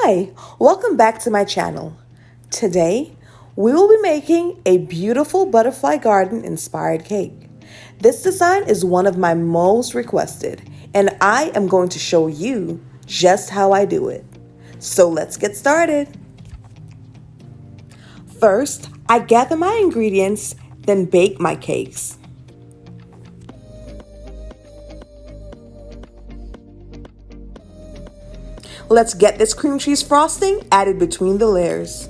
Hi, welcome back to my channel. Today, we will be making a beautiful butterfly garden inspired cake. This design is one of my most requested, and I am going to show you just how I do it. So let's get started. First, I gather my ingredients, then bake my cakes. Let's get this cream cheese frosting added between the layers.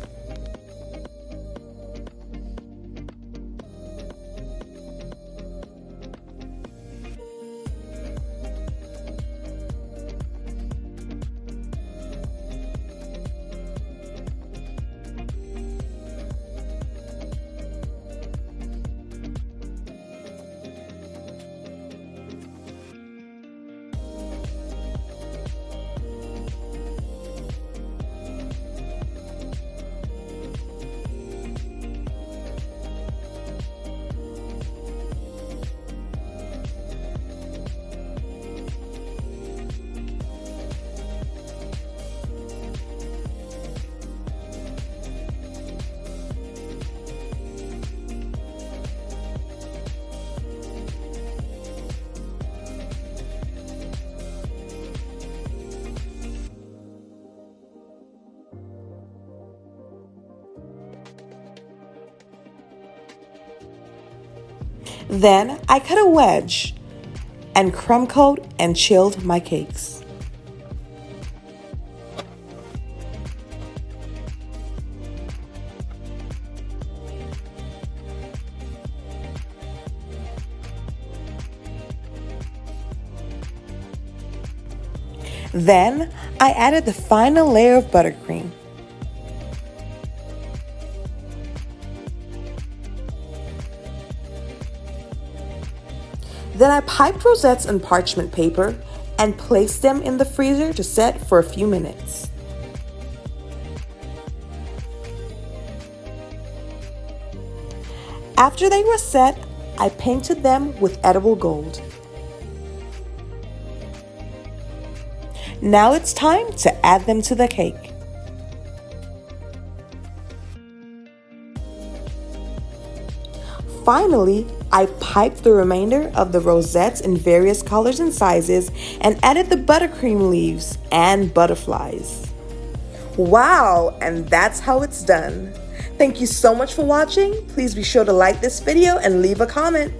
Then I cut a wedge and crumb coat and chilled my cakes. Then I added the final layer of buttercream. Then I piped rosettes on parchment paper and placed them in the freezer to set for a few minutes. After they were set, I painted them with edible gold. Now it's time to add them to the cake. Finally, I piped the remainder of the rosettes in various colors and sizes and added the buttercream leaves and butterflies. Wow, and that's how it's done. Thank you so much for watching. Please be sure to like this video and leave a comment.